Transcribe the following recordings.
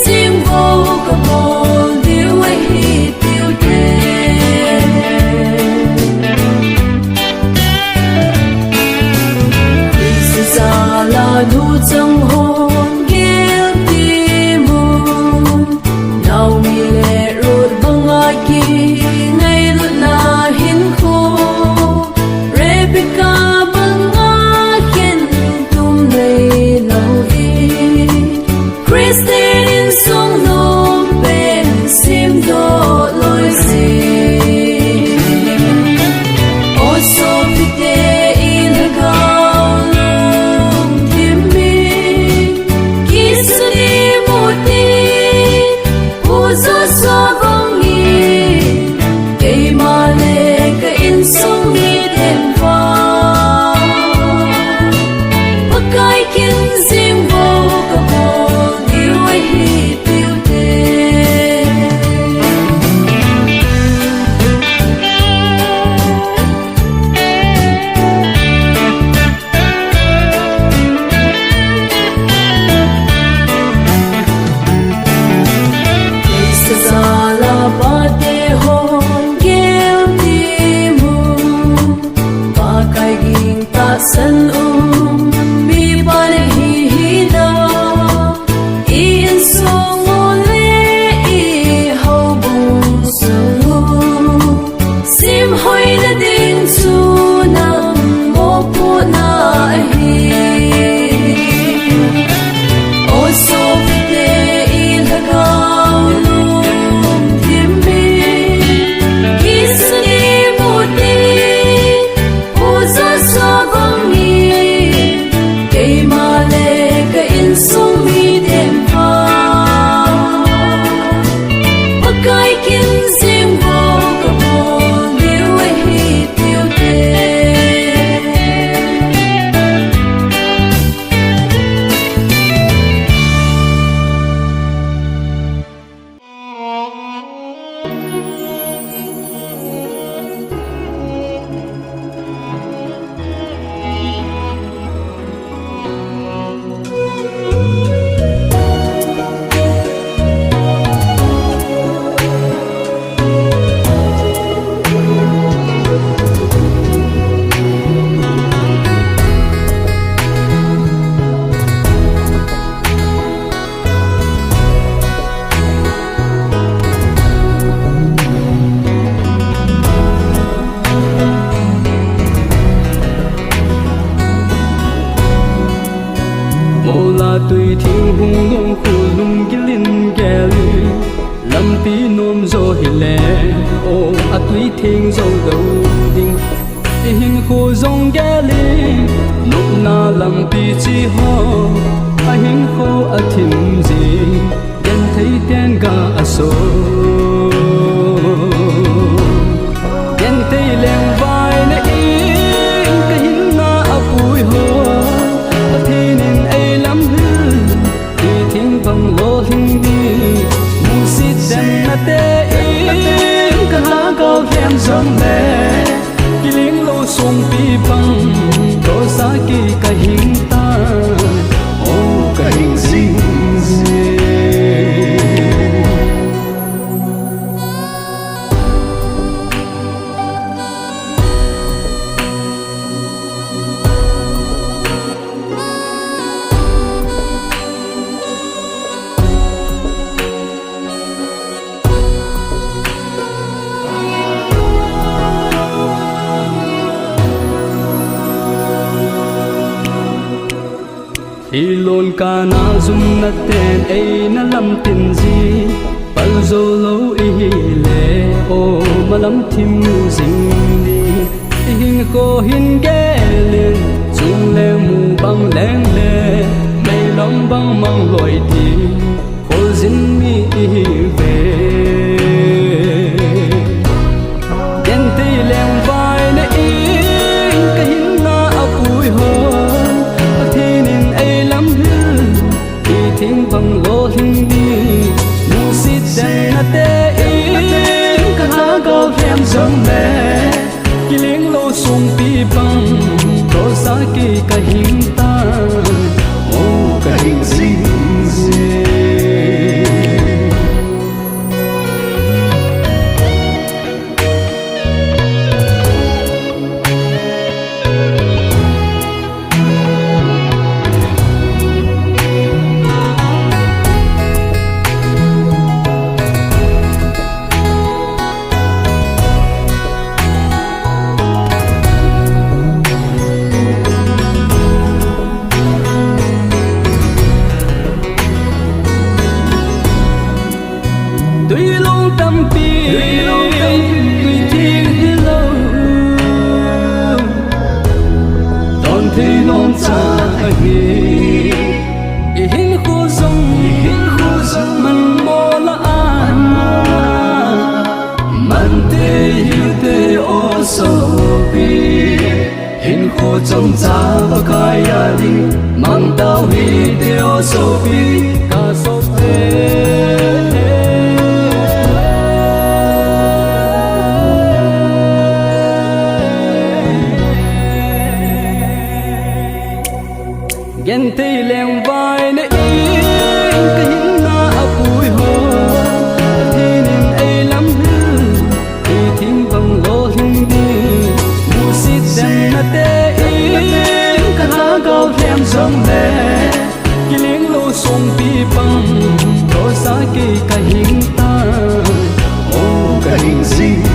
riêng vô cả bồn điêu ấy tiêu đề Christ ra là đủ trong hồn ghét đi mùn nào mi lệ rụt băng ai kỳ ngay rụt là hiến khô Rebecca băng ai khen tum đầy lâu y Christ in sông nôm bên sim đô lối xin ô số vite in gao lung thiên mi kiss đi một đi ô số số vong nghi cây mà lệ cây in sông đi đêm vào bất cái kiến riêng vô cả bồn điêu ấy tiêu đề Christ ra là ba đê hồn ghét đi mùn ba cái ging ta sân mi ban hi na in song ole i hau bung su sim hoi na ding su nam mo pu na hi ô số vite in gao lung thiên mi kiss đi một đi ô số số vong nghi cây mà lệ cây in sông mi đêm vào bất cái kiến riêng vô cả bồn điêu ấy tiêu đề Ola tui thing hung long khu lung gilin geli lampi nom zo hile o atui thing zo do ding hing khu zong geli nok na lampi chi ho a hing khu athim ji yan thei ten ga aso yan thei leng vai na in ka hin na apui ho athinin ai lam hư đi thing bằng lo hình đi mu sit dem na te in ka ha cao khem som le kiling lo song pi pang ko sa ki ka hin ta o ka hin sing Ilon ka na zum na ten ay na lam tin zi pal zo lo i le o malam thim zing ni hing ko hin ge len chung le mu bang leng le mai long bang mang loi ti hol zin mi ve gen te leng vai na in ka hin na apui ho athinin ai lam hư ti thing bang lo hin ni mu sit den na te in ka ha go khem som le kiling lo sung pi bang ko sa ki ka hin ta o ka hin sing tuy long tâm pi tuy thiên hello đón thì non xa hi hin khu rong man mô la an man te hiu te o so pi hin khu trong cha ba kai ya li mang tao hi te o so pi ka so gen tây leng vai na in ka hin na apui ho thi nin ai lam hư thi thing bang lo hin đi mu sit dan na te in ka la gao them song le ki leng lo song pi bang ro sa ki ka hin ta o ka hin sing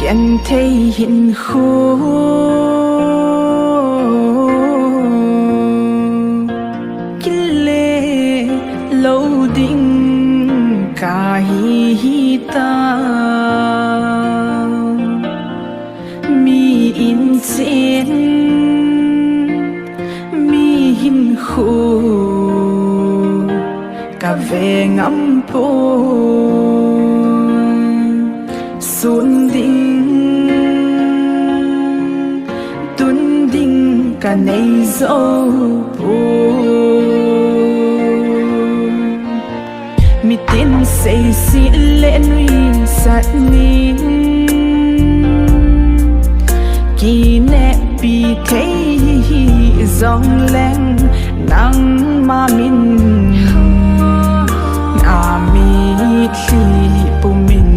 Gen thấy hình khu Kile lâu đinh cả hi ta Mi in trên Mi hình khu Cả về ngắm phố Xuân đinh Tuân đinh cả này dấu bố Mi tin xây xị lệ nuôi sát nín Kỳ nẹ bì thấy dòng lên nắng mà mình À mi khi bù mình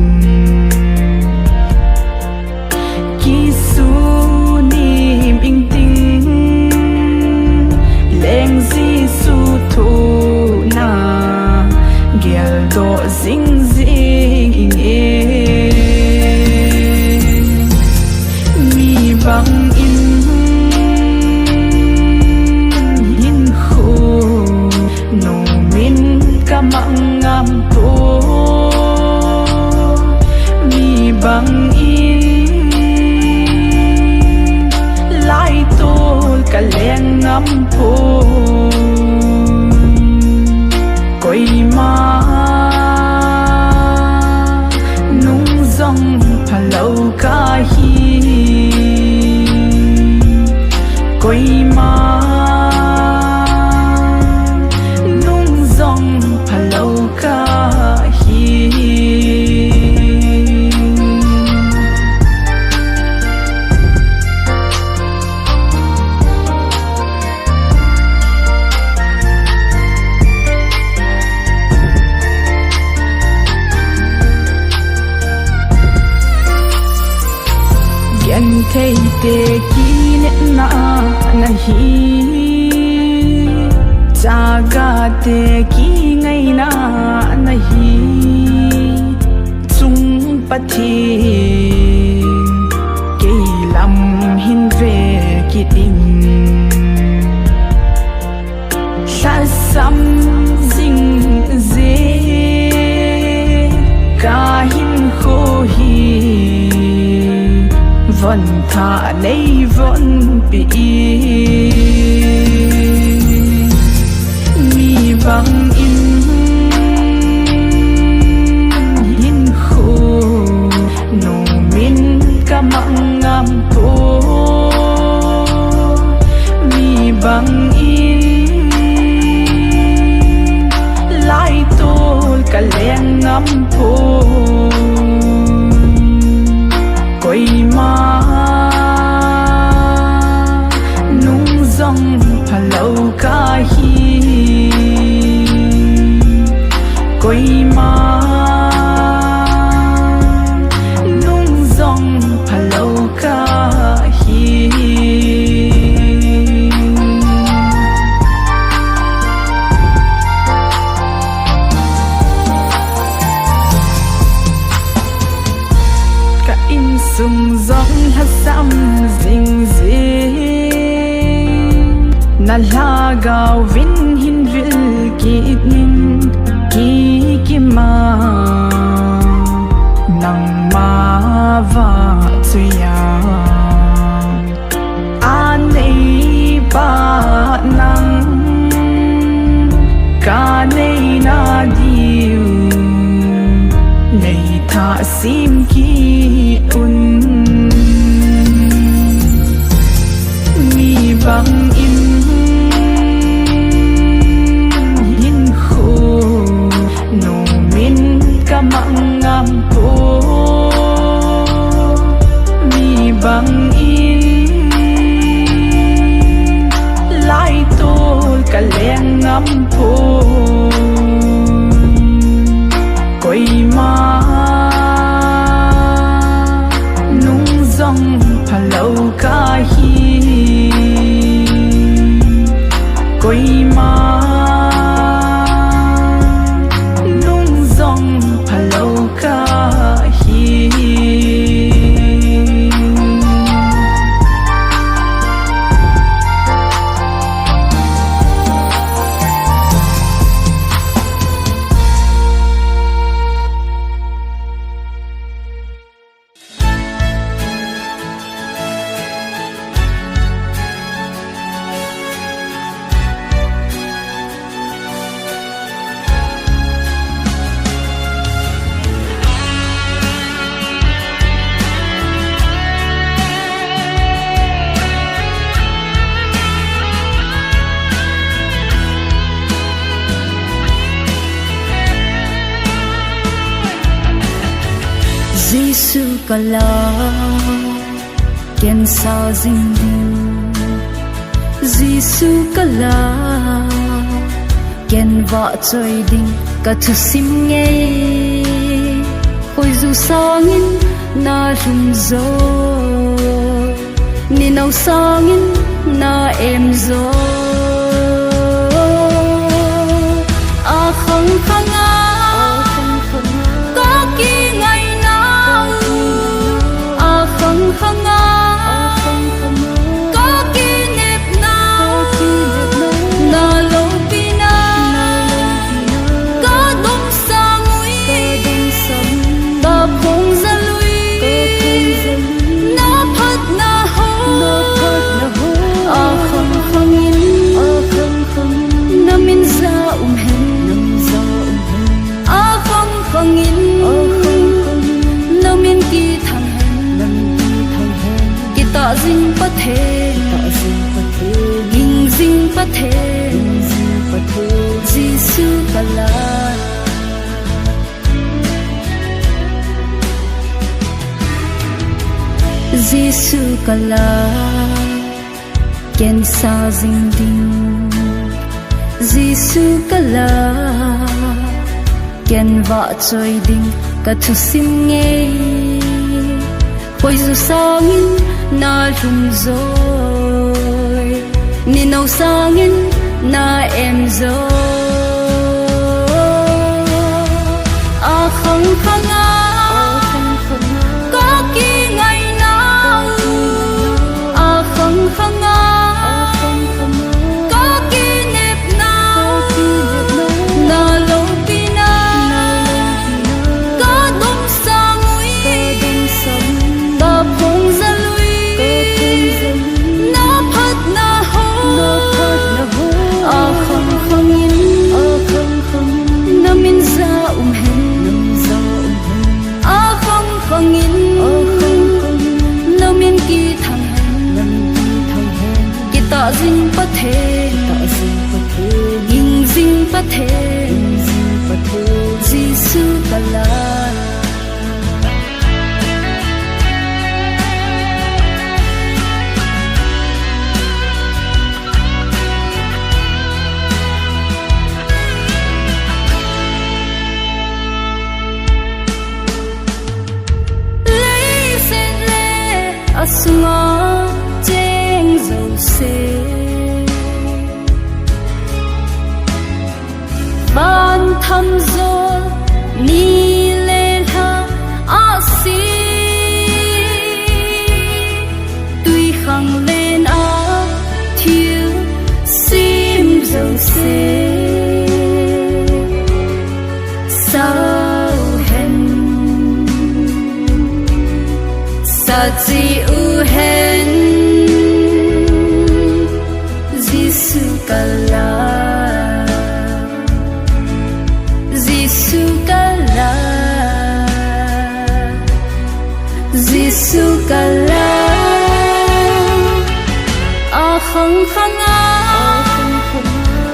Kỳ su niềm yên tình Lênh di su thô na Ghel độ dinh dinh Mi bằng in Hin khô Nô min ka mạng ngam tô Mi bằng in Lai tô ka leng ngam po Quay ma Nung dòng phá lâu ca hi Quay ma Nung dòng phá lâu ca hi Gen thấy tê kì nét na hi Cha ga tê kì ngay na hi Chung pa thi Kê lam hin về kì tình Sa sam dinh dê Ka hin khô hi Vẫn thả nay vẫn bị Mi bằng in Hin khô Nô min ka mạng ngam tô Mi bằng in Lai tô ka leng ngam po Quay ma Nung dòng phá lâu ca hi Quay ma Nung dòng phá lâu ca hi Cả in sung giọng hát xăm dinh dinh Na la gao vin hin vil ki nin ki ma Nang ma va tuya An nei ba nang Ka nei na diu Nei tha sim ki un Mi bằng in Hin khô Nô min ka mạng ngam po Mi bằng in Lai tô ka leng ngam po Quay ma Nung dòng phá lâu ca hi Quay ma Nung dòng phá lâu ca hi Giêsu kala ken sa ding ding Giêsu kala ken va choi ding ka thu sim nge hoi zu sangin na rum zo ni nau sangin na em zo a khang khanga có ki ngày nào a khang khanga có ki nếp nào na lo pina có đông sa ngui ta phong ra lui na phat na ho a khang khang in na min za hen a khang khang in na min ki thang hen ki ta jing pa the ging jing pa the Giêsu kala Giêsu kala ken sa jing ding Giêsu kala ken va choi ding ka thu sim nge hoi zu sangin na rum zoi ni nau sangin na em zo a khang khanga có ki ngày nào a khang khanga có ki nếp nào na lo pina có đông sa ngui ta phong ra lui na phat na ho a khang khang in na min za hen a khang khang in na min ki thang hen ki ta jing pa the ging jing pa the Giêsu kala asuma cheng zo se ban tham zo ni le ha asi tui khang lên a thiu sim zo se sao hen sa chi u hen Giêsu kala Giêsu kala Giêsu kala a khang khanga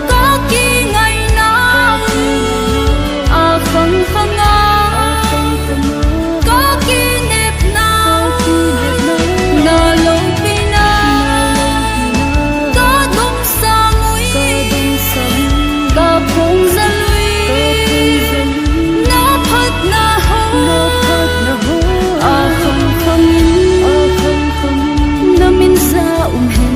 có ki ngày nào a khang khanga có ki nếp nào na lo pina có đông sa ngui ta phong ra lui na phat na ho a khang khang in na min za hen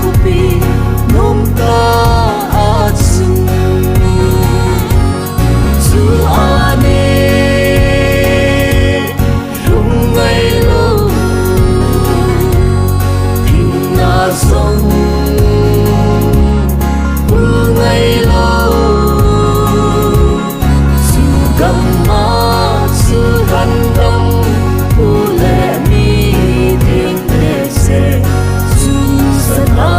khupi nom ta atsum zu ane rung ngai lo thing na song u ngai lo su gam ma su ran dam u le mi ting le se su sana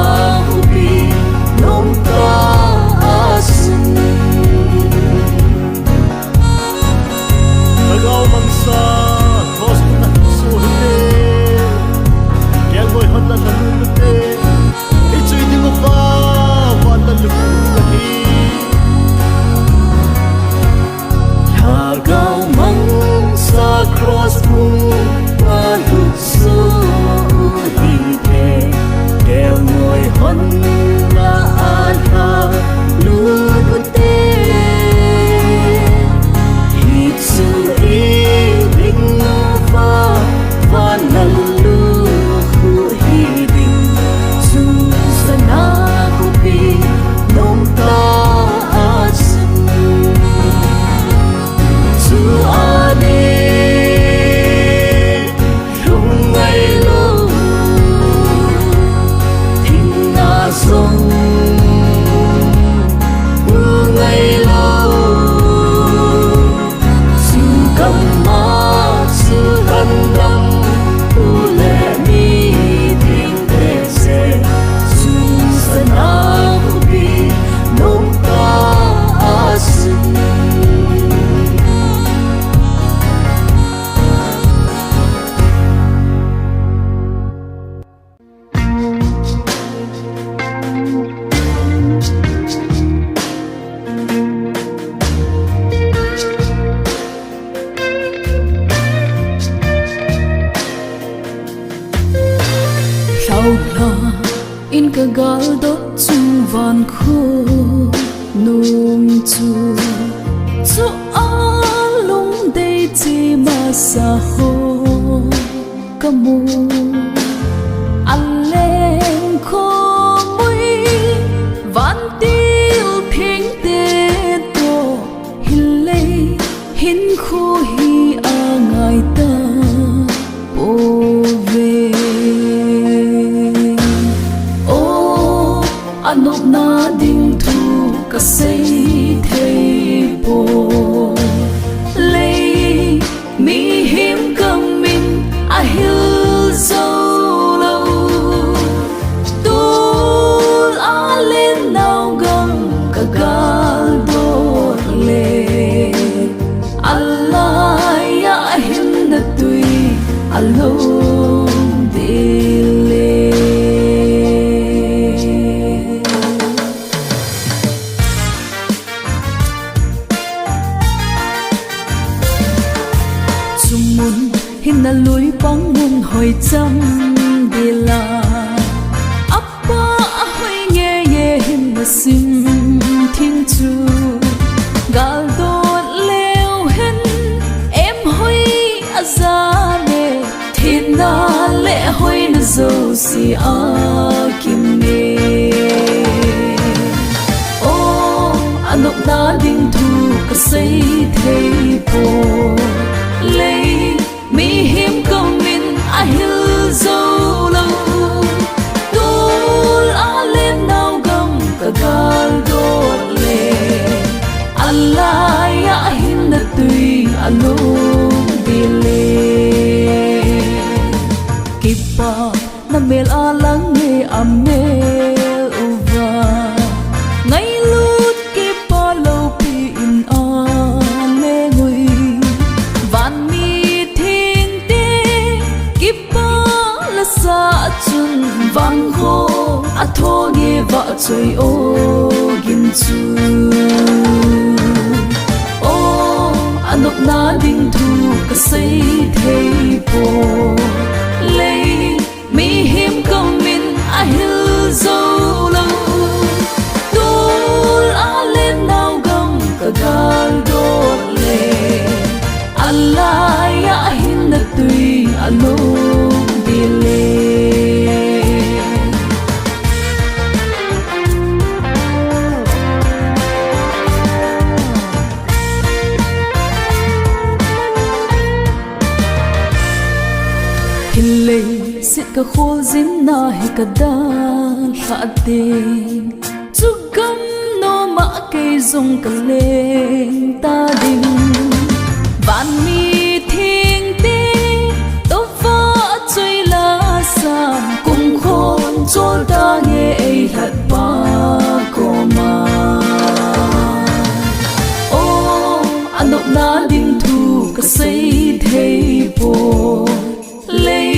hupi nom ta asun Tagaw mangsa cross na su hute Kaya boy hot na hute Ito'y di mo pa Wala lupong laki Tagaw mangsa cross kung paluk su hite Kaya mo'y hon na ala lupute Hitsu ibig mo pa Panaluhu hiding Susana kupi Nung taasan Su ane Rung ngay lo Thing na song U ngay lo Su cầm ma Su hân lâm U lệ mi Thing tệ se Su sana hupi Nung taasan Rau la in ka gal dot chung van khu nung chu chu a lung dei chi ma sa ho kamu aleng kho mui van til phing te to hin lei hin khu hi a ngai ta po ve anop na ding thu ka sei thei po lei mi him kam min a hil zo lo tul a len nau gam ka gal do le allah ya him na tui alo dile mun hin na lui pang mun hoi cham de la appa a hoi nge ye hin na sim thing chu gal do leo hen em hoi aza ne thin na le hoi na zo si a kim me o anok na ding thu ka sei thei po lei mi him công min a hil zo lo tul a len nau gam ka gal do le allah ya hin na tui alo dile kipa na mel alang nge amel uva ngai lut kipa lo pi in a le ngui van mi thing te kipa la sa chun vang ho a tho nge va choi o gin chu o anok na ding thu ka sei thei po lei mi him kom min a hil zo lo tul a len nau gam ka gal do le allah ya hin na tui alo dile ka khol zin na he ka da ha te chu gam no ma ke zong ka leng ta ding ban mi thing te to fa chui la sam cùng khôn chol ta nghe ai hat ba ko ma o anok na din thu ka sei thei po lei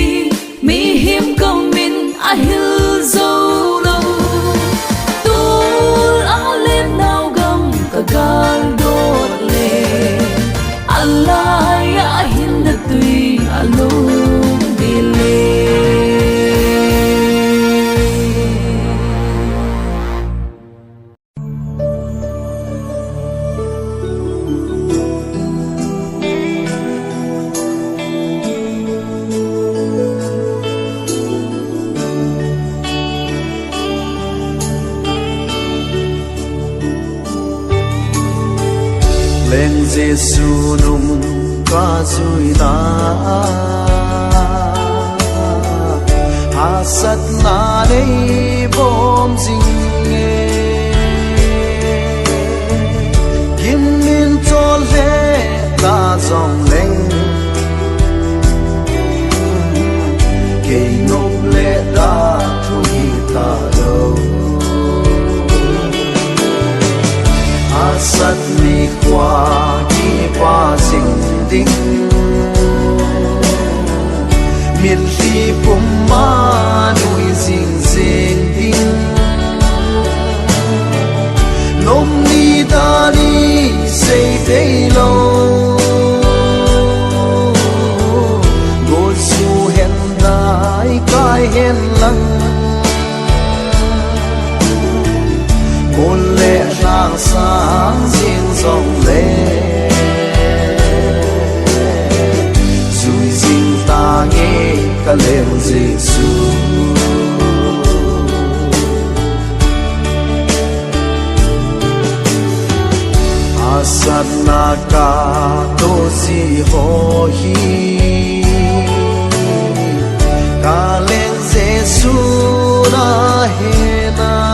mi him kom min a hil zo lo tul a lên nào gam ka gal dot le Allah ya hin da tui alo dile lên Giêsu nung ca zui ta ha sat na nei bom jing nghe kim min chol le ta dòng lên ke nop le da thu hi ta lo asat mi qua đi qua sinh tinh miền li bom ma nuôi dinh dinh tinh nôm ni ta ni say day lâu ngồi su hen đại cái hen lăng một lệ lang sáng riêng dòng lệ rồi riêng ta nghe cả lệ Giêsu asana ka to si ho hi ka lệ Giêsu na he na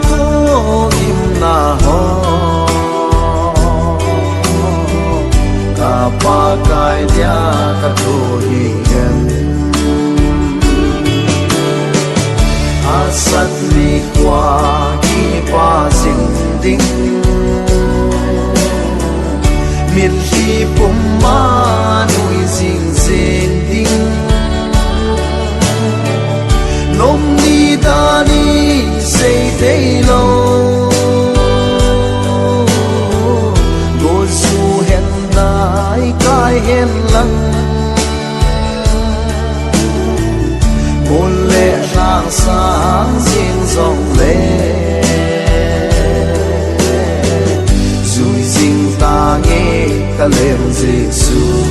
to im na ho ka pa kai dia ka to hi gen asat mi kwa ki pa sing ding mit li pum ma nui sing sing ding nom ni da ni say day lâu ngồi su hen đại cái hen lăng một lệ lang sáng riêng dòng lệ rồi riêng ta nghe cả lệ Giêsu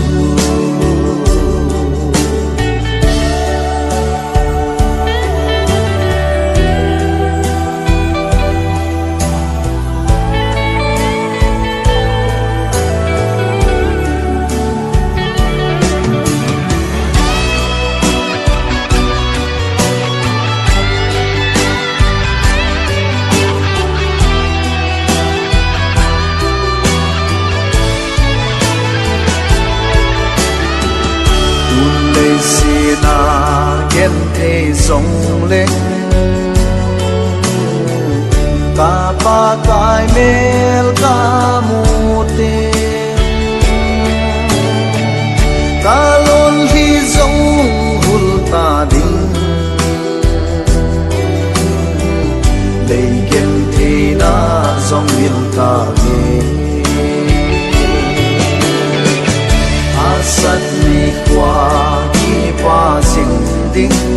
gen thế sông lên ca pa kai mel ca mu te ca lon hi zong hul ta ding lei gen thế na sông mil ta ge asat mi qua ki pa sing ding